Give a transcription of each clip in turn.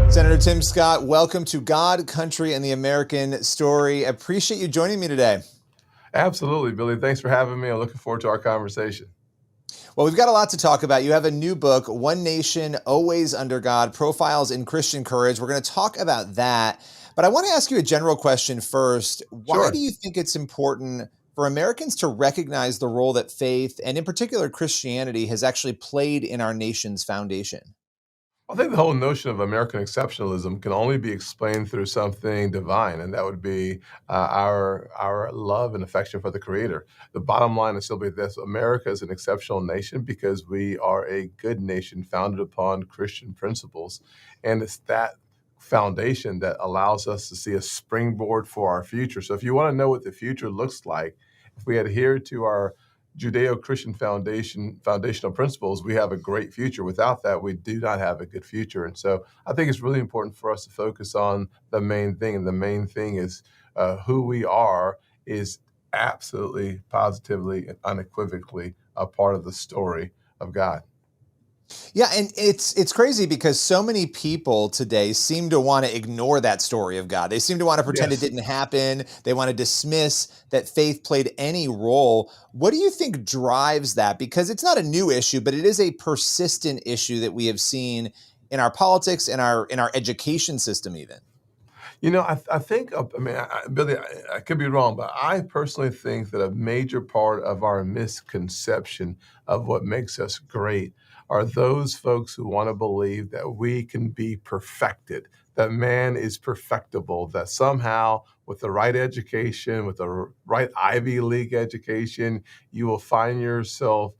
Senator Tim Scott, welcome to God, Country, and the American Story. Appreciate you joining me today. Absolutely, Billy. Thanks for having me. I'm looking forward to our conversation. Well, we've got a lot to talk about. You have a new book, One Nation, Always Under God, Profiles in Christian Courage. We're going to talk about that. But I want to ask you a general question first. Why Sure. do you think it's important for Americans to recognize the role that faith, and in particular Christianity, has actually played in our nation's foundation? I think the whole notion of American exceptionalism can only be explained through something divine, and that would be our love and affection for the Creator. The bottom line is simply this: America is an exceptional nation because we are a good nation founded upon Christian principles, and it's that foundation that allows us to see a springboard for our future. So, if you want to know what the future looks like, if we adhere to our Judeo-Christian foundational principles, we have a great future. Without that, we do not have a good future. And so I think it's really important for us to focus on the main thing. And the main thing is who we are is absolutely, positively, and unequivocally a part of the story of God. Yeah, and it's crazy because so many people today seem to want to ignore that story of God. They seem to want to pretend it Yes. didn't happen. They want to dismiss that faith played any role. What do you think drives that? Because it's not a new issue, but it is a persistent issue that we have seen in our politics, in our education system even. You know, I think, Billy, I could be wrong, but I personally think that a major part of our misconception of what makes us great are those folks who want to believe that we can be perfected, that man is perfectible, that somehow with the right education, with the right Ivy League education, you will find yourself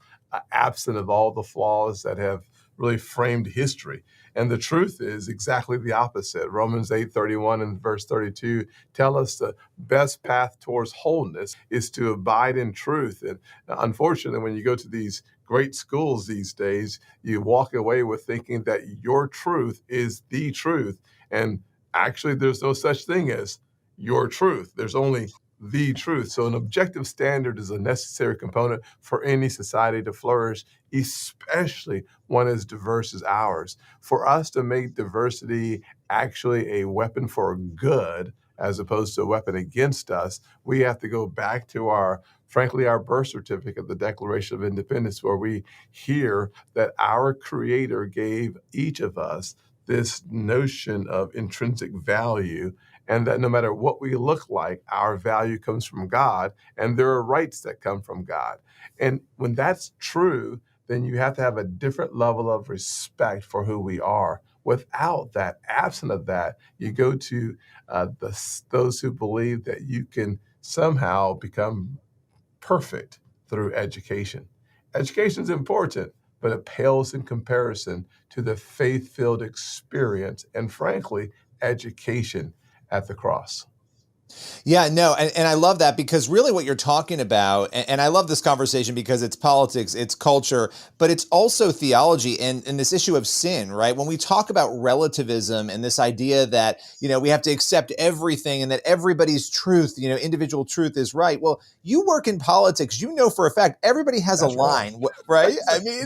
absent of all the flaws that have really framed history. And the truth is exactly the opposite. Romans 8:31 and verse 32 tell us the best path towards wholeness is to abide in truth. And unfortunately, when you go to these great schools these days, you walk away with thinking that your truth is the truth. And actually, there's no such thing as your truth. There's only the truth. So an objective standard is a necessary component for any society to flourish, especially one as diverse as ours. For us to make diversity actually a weapon for good, as opposed to a weapon against us, we have to go back to frankly, our birth certificate, the Declaration of Independence, where we hear that our Creator gave each of us this notion of intrinsic value, and that no matter what we look like, our value comes from God, and there are rights that come from God. And when that's true, then you have to have a different level of respect for who we are. Without that, absent of that, you go to those who believe that you can somehow become perfect through education. Education is important, but it pales in comparison to the faith-filled experience and, frankly, education at the cross. Yeah, no, and I love that because really what you're talking about, and I love this conversation because it's politics, it's culture, but it's also theology and this issue of sin, right? When we talk about relativism and this idea that, we have to accept everything and that everybody's truth, individual truth is right. Well, you work in politics, you know for a fact, everybody has a That's wrong. line, right? I mean,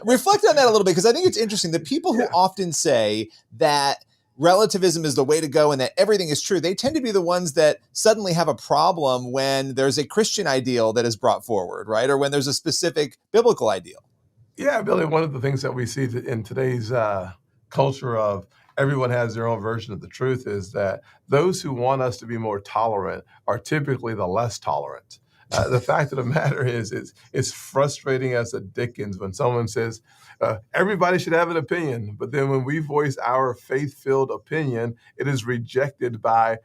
reflect on that a little bit because I think it's interesting. The people who Yeah. often say that relativism is the way to go and that everything is true, they tend to be the ones that suddenly have a problem when there's a Christian ideal that is brought forward, right? Or when there's a specific biblical ideal. Yeah, Billy, one of the things that we see in today's culture of everyone has their own version of the truth is that those who want us to be more tolerant are typically the less tolerant. The fact of the matter is, it's frustrating as a Dickens when someone says, everybody should have an opinion, but then when we voice our faith-filled opinion, it is rejected by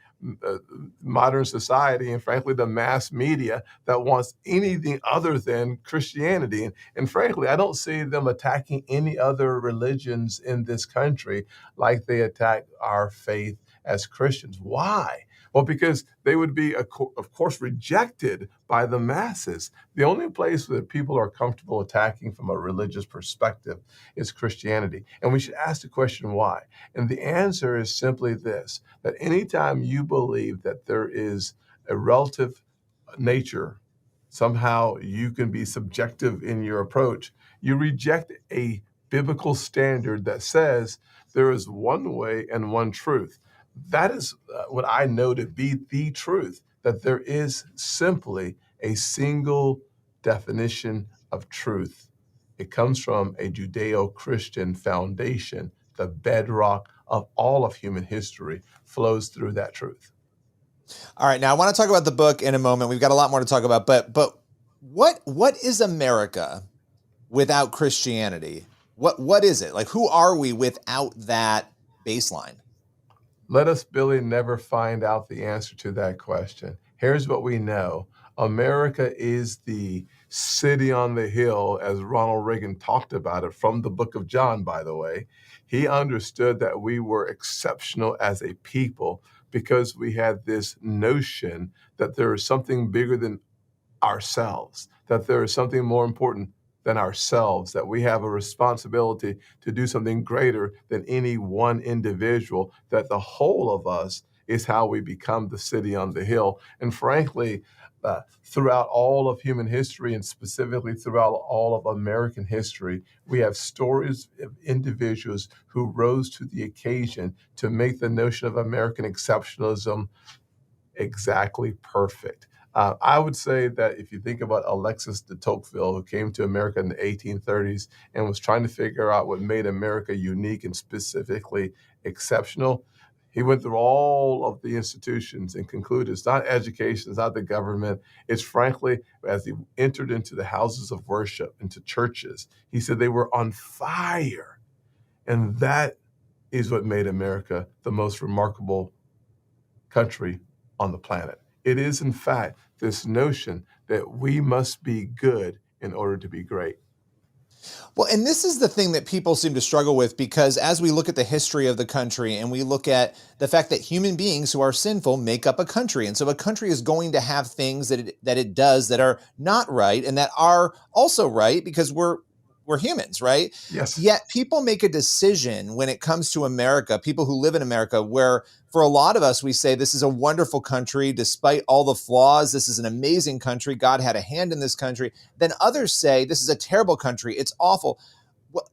modern society and, frankly, the mass media that wants anything other than Christianity. And frankly, I don't see them attacking any other religions in this country like they attack our faith as Christians. Why? Well, because they would be, of course, rejected by the masses. The only place that people are comfortable attacking from a religious perspective is Christianity. And we should ask the question, why? And the answer is simply this, that anytime you believe that there is a relative nature, somehow you can be subjective in your approach, you reject a biblical standard that says there is one way and one truth. That is what I know to be the truth, that there is simply a single definition of truth. It comes from a Judeo-Christian foundation. The bedrock of all of human history flows through that truth. All right, now I want to talk about the book in a moment. We've got a lot more to talk about, but what is America without Christianity? What is it? Like, who are we without that baseline? Let us, Billy, never find out the answer to that question. Here's what we know. America is the city on the hill, as Ronald Reagan talked about it from the book of John, by the way. He understood that we were exceptional as a people because we had this notion that there is something bigger than ourselves, that there is something more important than ourselves, that we have a responsibility to do something greater than any one individual, that the whole of us is how we become the city on the hill. And frankly, throughout all of human history, and specifically throughout all of American history, we have stories of individuals who rose to the occasion to make the notion of American exceptionalism exactly perfect. I would say that if you think about Alexis de Tocqueville, who came to America in the 1830s and was trying to figure out what made America unique and specifically exceptional, he went through all of the institutions and concluded it's not education, it's not the government. It's frankly, as he entered into the houses of worship, into churches, he said they were on fire. And that is what made America the most remarkable country on the planet. It is, in fact, this notion that we must be good in order to be great. Well, and this is the thing that people seem to struggle with, because as we look at the history of the country and we look at the fact that human beings who are sinful make up a country. And so a country is going to have things that it does that are not right and that are also right because we're humans, right? Yes. Yet people make a decision when it comes to America, people who live in America, where for a lot of us, we say this is a wonderful country, despite all the flaws. This is an amazing country. God had a hand in this country. Then others say this is a terrible country. It's awful.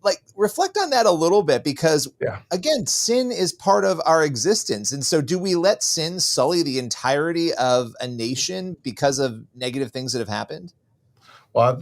Like, reflect on that a little bit, because again, sin is part of our existence. And so do we let sin sully the entirety of a nation because of negative things that have happened? Well,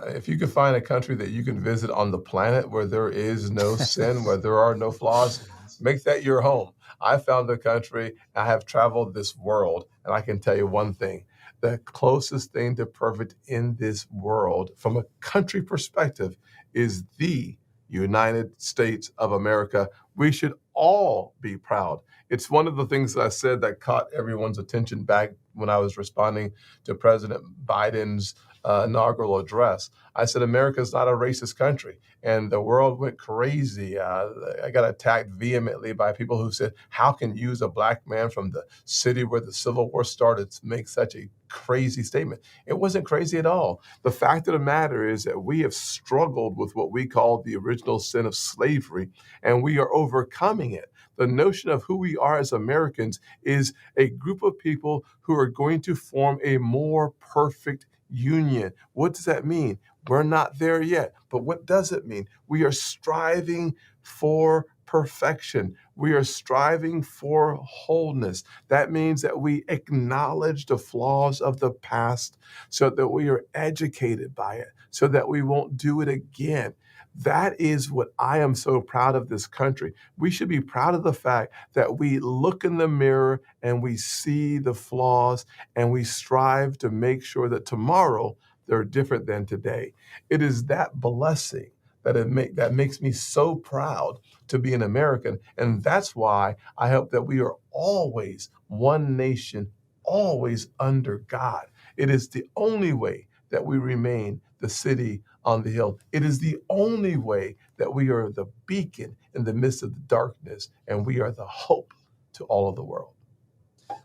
if you could find a country that you can visit on the planet where there is no sin, where there are no flaws, make that your home. I found a country, I have traveled this world, and I can tell you one thing. The closest thing to perfect in this world, from a country perspective, is the United States of America. We should all be proud. It's one of the things that I said that caught everyone's attention back when I was responding to President Biden's inaugural address. I said, America is not a racist country. And the world went crazy. I got attacked vehemently by people who said, how can you, as a black man from the city where the Civil War started, make such a crazy statement? It wasn't crazy at all. The fact of the matter is that we have struggled with what we call the original sin of slavery, and we are overcoming it. The notion of who we are as Americans is a group of people who are going to form a more perfect union. What does that mean? We're not there yet, but what does it mean? We are striving for perfection. We are striving for wholeness. That means that we acknowledge the flaws of the past so that we are educated by it, so that we won't do it again. That is what I am so proud of this country. We should be proud of the fact that we look in the mirror and we see the flaws and we strive to make sure that tomorrow they're different than today. It is that blessing that makes me so proud to be an American. And that's why I hope that we are always one nation, always under God. It is the only way that we remain the city on the hill. It is the only way that we are the beacon in the midst of the darkness, and we are the hope to all of the world.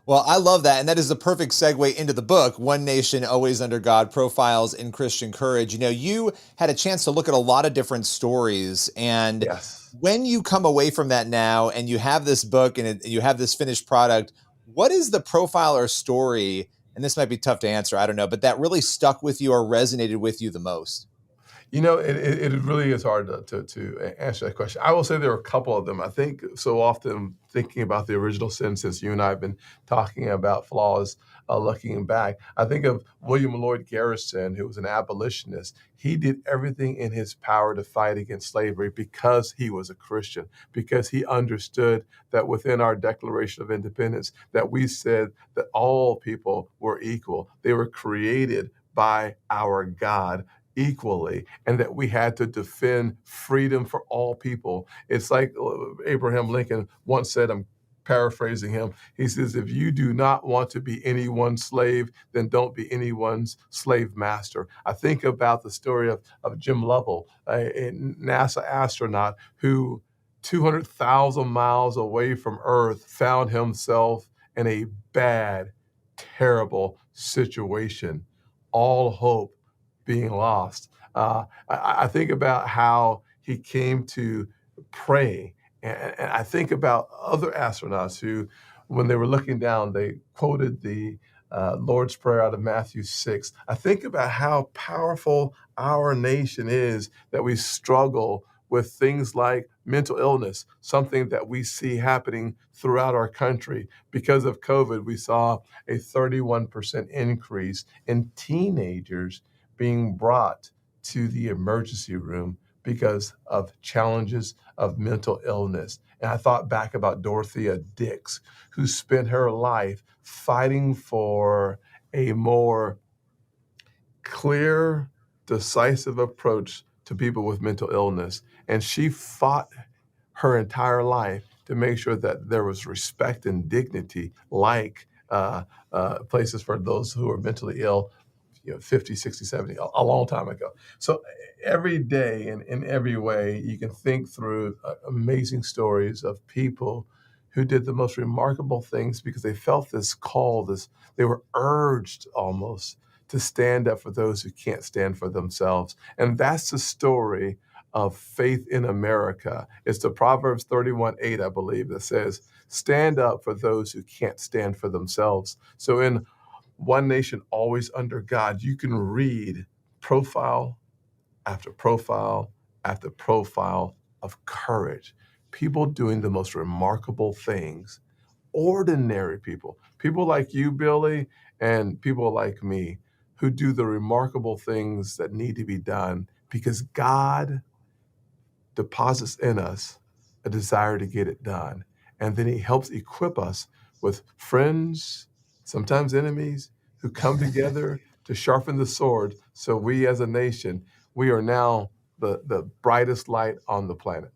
Well, I love that. And that is the perfect segue into the book, One Nation, Always Under God, Profiles in Christian Courage. You know, you had a chance to look at a lot of different stories. And when you come away from that now and you have this book and you have this finished product, what is the profile or story, and this might be tough to answer, I don't know, but that really stuck with you or resonated with you the most? It really is hard to answer that question. I will say there are a couple of them. I think so often thinking about the original sin, since you and I have been talking about flaws, looking back, I think of William Lloyd Garrison, who was an abolitionist. He did everything in his power to fight against slavery because he was a Christian, because he understood that within our Declaration of Independence, that we said that all people were equal. They were created by our God equally, and that we had to defend freedom for all people. It's like Abraham Lincoln once said, I'm paraphrasing him, he says, if you do not want to be anyone's slave, then don't be anyone's slave master. I think about the story of Jim Lovell, a NASA astronaut who 200,000 miles away from Earth found himself in a bad, terrible situation. All hope being lost. I think about how he came to pray. And I think about other astronauts who, when they were looking down, they quoted the Lord's Prayer out of Matthew 6. I think about how powerful our nation is, that we struggle with things like mental illness, something that we see happening throughout our country. Because of COVID, we saw a 31% increase in teenagers being brought to the emergency room because of challenges of mental illness. And I thought back about Dorothea Dix, who spent her life fighting for a more clear, decisive approach to people with mental illness. And she fought her entire life to make sure that there was respect and dignity, like places for those who are mentally ill, 50, 60, 70, a long time ago. So every day and in every way, you can think through amazing stories of people who did the most remarkable things because they felt this call, they were urged almost to stand up for those who can't stand for themselves. And that's the story of faith in America. It's the Proverbs 31:8, I believe, that says, stand up for those who can't stand for themselves. So in One Nation Always Under God, you can read profile after profile after profile of courage, people doing the most remarkable things, ordinary people like you, Billy, and people like me, who do the remarkable things that need to be done because God deposits in us a desire to get it done. And then he helps equip us with friends, sometimes enemies, who come together to sharpen the sword. So we as a nation, we are now the brightest light on the planet.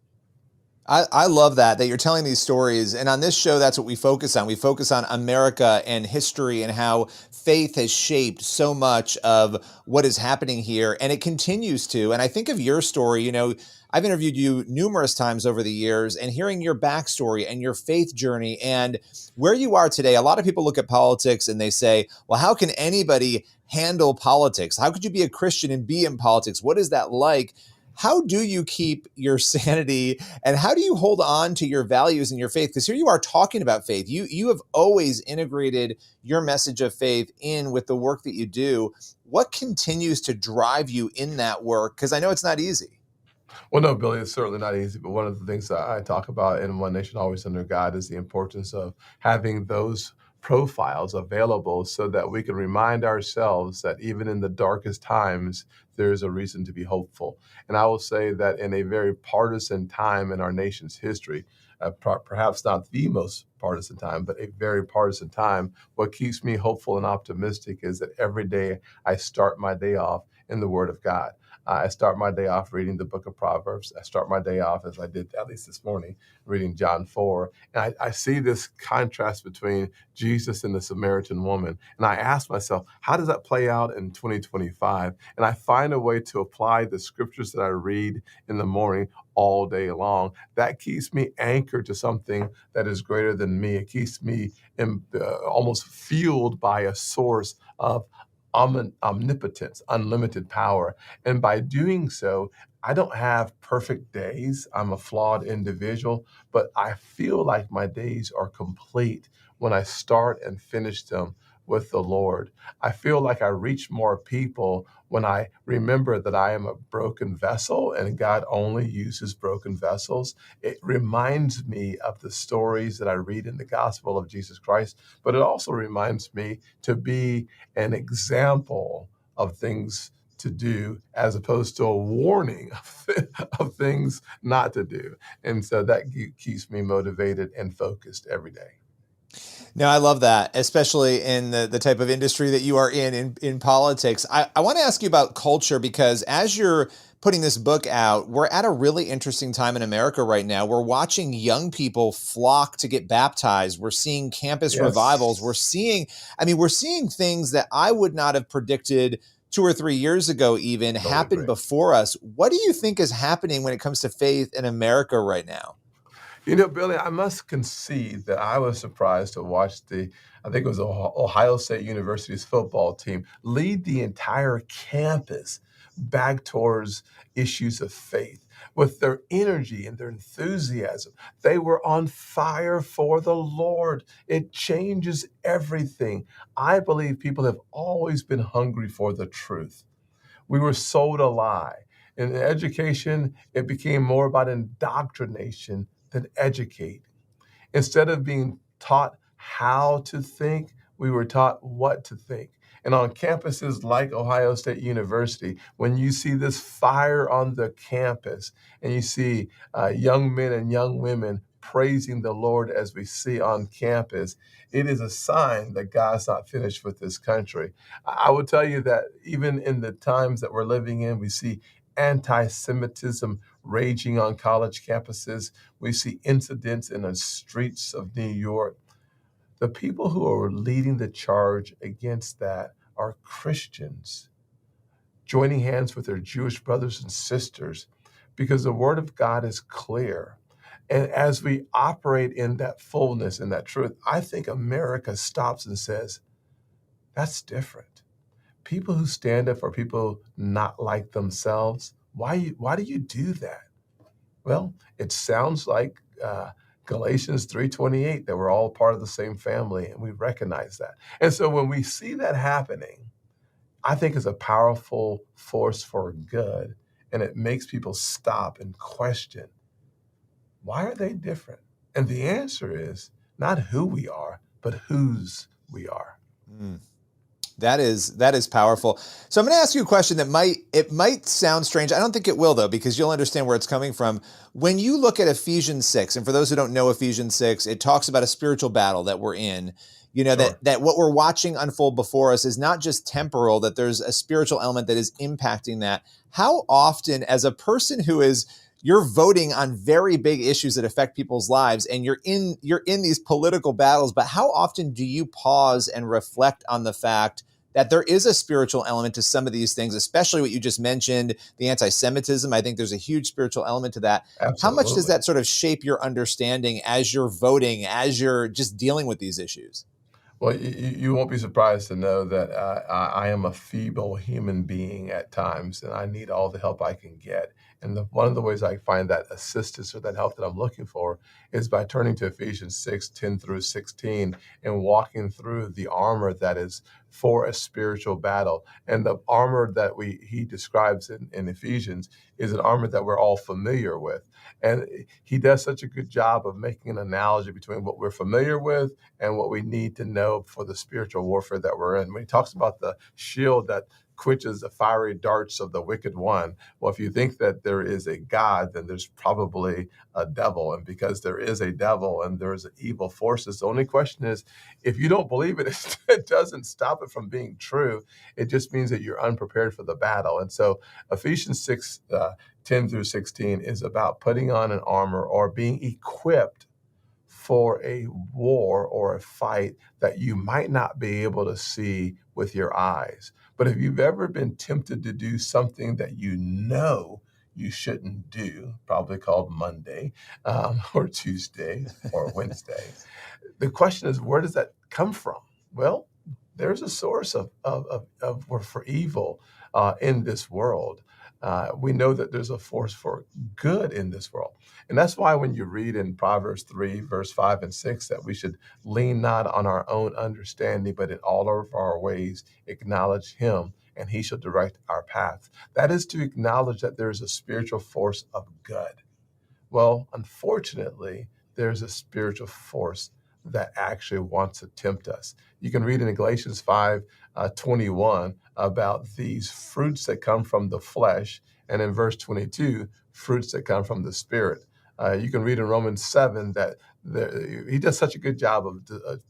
I love that you're telling these stories. And on this show, that's what we focus on. We focus on America and history and how faith has shaped so much of what is happening here. And it continues to. And I think of your story, I've interviewed you numerous times over the years, and hearing your backstory and your faith journey and where you are today. A lot of people look at politics and they say, well, how can anybody handle politics? How could you be a Christian and be in politics? What is that like? How do you keep your sanity, and how do you hold on to your values and your faith? Because here you are talking about faith. You have always integrated your message of faith in with the work that you do. What continues to drive you in that work? Because I know it's not easy. Well, no, Billy, it's certainly not easy. But one of the things that I talk about in One Nation Always Under God is the importance of having those profiles available so that we can remind ourselves that even in the darkest times, there is a reason to be hopeful. And I will say that in a very partisan time in our nation's history, perhaps not the most partisan time, but a very partisan time, what keeps me hopeful and optimistic is that every day I start my day off in the Word of God. I start my day off reading the book of Proverbs. I start my day off, as I did at least this morning, reading John 4. And I see this contrast between Jesus and the Samaritan woman. And I ask myself, how does that play out in 2025? And I find a way to apply the scriptures that I read in the morning all day long. That keeps me anchored to something that is greater than me. It keeps me almost fueled by a source of omnipotence, unlimited power. And by doing so, I don't have perfect days. I'm a flawed individual, but I feel like my days are complete when I start and finish them with the Lord. I feel like I reach more people when I remember that I am a broken vessel and God only uses broken vessels. It reminds me of the stories that I read in the gospel of Jesus Christ, but it also reminds me to be an example of things to do as opposed to a warning of things not to do. And so that keeps me motivated and focused every day. No, I love that, especially in the type of industry that you are in politics. I want to ask you about culture because as you're putting this book out, we're at a really interesting time in America right now. We're watching young people flock to get baptized. We're seeing campus revivals. Yes. We're seeing things that I would not have predicted 2 or 3 years ago even Totally happened agree. before us. What do you think is happening when it comes to faith in America right now? You know, Billy, I must concede that I was surprised to watch I think it was Ohio State University's football team lead the entire campus back towards issues of faith. With their energy and their enthusiasm, they were on fire for the Lord. It changes everything. I believe people have always been hungry for the truth. We were sold a lie. In education, it became more about indoctrination than educate. Instead of being taught how to think, we were taught what to think. And on campuses like Ohio State University, when you see this fire on the campus and you see young men and young women praising the Lord as we see on campus, it is a sign that God's not finished with this country. I will tell you that even in the times that we're living in, we see anti Semitism raging on college campuses. We see incidents in the streets of New York. The people who are leading the charge against that are Christians, joining hands with their Jewish brothers and sisters, because the word of God is clear. And as we operate in that fullness and that truth, I think America stops and says, that's different. People who stand up for people not like themselves, why do you do that? Well, it sounds like Galatians 3:28 that we're all part of the same family, and we recognize that. And so when we see that happening, I think it's a powerful force for good, and it makes people stop and question, why are they different? And the answer is not who we are, but whose we are. Mm. That is powerful. So I'm going to ask you a question that might sound strange. I don't think it will though, because you'll understand where it's coming from. When you look at Ephesians 6, and for those who don't know Ephesians 6, it talks about a spiritual battle that we're in. You know, Sure. that what we're watching unfold before us is not just temporal, that there's a spiritual element that is impacting that. How often, as a person who is you're voting on very big issues that affect people's lives and you're in these political battles, but how often do you pause and reflect on the fact that there is a spiritual element to some of these things, especially what you just mentioned, the anti-Semitism? I think there's a huge spiritual element to that. How much does Absolutely. that sort of shape your understanding as you're voting, as you're just dealing with these issues? Well, you won't be surprised to know that I am a feeble human being at times, and I need all the help I can get. And one of the ways I find that assistance or that help that I'm looking for is by turning to Ephesians 6:10 through 16, and walking through the armor that is for a spiritual battle. And the armor that he describes in Ephesians is an armor that we're all familiar with. And he does such a good job of making an analogy between what we're familiar with and what we need to know for the spiritual warfare that we're in. When he talks about the shield that quenches the fiery darts of the wicked one, well, if you think that there is a God, then there's probably a devil. And because there is a devil and there's evil forces, the only question is, if you don't believe it, it doesn't stop it from being true. It just means that you're unprepared for the battle. And so Ephesians 6, 10 through 16 is about putting on an armor or being equipped for a war or a fight that you might not be able to see with your eyes. But if you've ever been tempted to do something that you know you shouldn't do, probably called Monday or Tuesday or Wednesday, the question is, where does that come from? Well, there's a source of for evil in this world. We know that there's a force for good in this world. And that's why when you read in Proverbs 3, verse 5 and 6, that we should lean not on our own understanding, but in all of our ways acknowledge him, and he shall direct our paths. That is to acknowledge that there is a spiritual force of good. Well, unfortunately, there's a spiritual force that actually wants to tempt us. You can read in Galatians 5:21 about these fruits that come from the flesh, and in verse 22, fruits that come from the spirit. You can read in Romans 7 that he does such a good job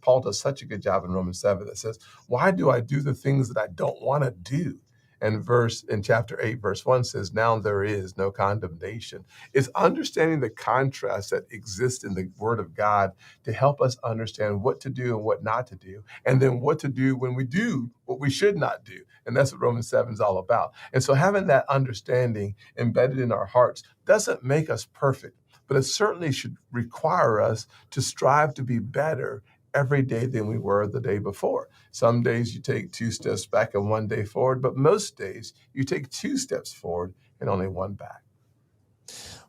Paul does such a good job in Romans 7 that says, why do I do the things that I don't want to do? And in chapter 8, verse 1 says, now there is no condemnation. It's understanding the contrast that exists in the Word of God to help us understand what to do and what not to do, and then what to do when we do what we should not do. And that's what Romans 7 is all about. And so having that understanding embedded in our hearts doesn't make us perfect, but it certainly should require us to strive to be better every day than we were the day before. Some days you take 2 steps back and 1 day forward, but most days you take 2 steps forward and only 1 back.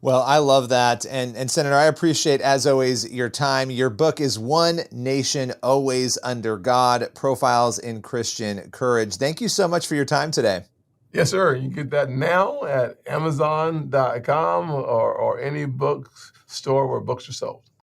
Well, I love that. And Senator, I appreciate, as always, your time. Your book is One Nation, Always Under God, Profiles in Christian Courage. Thank you so much for your time today. Yes, sir. You get that now at Amazon.com or any bookstore where books are sold.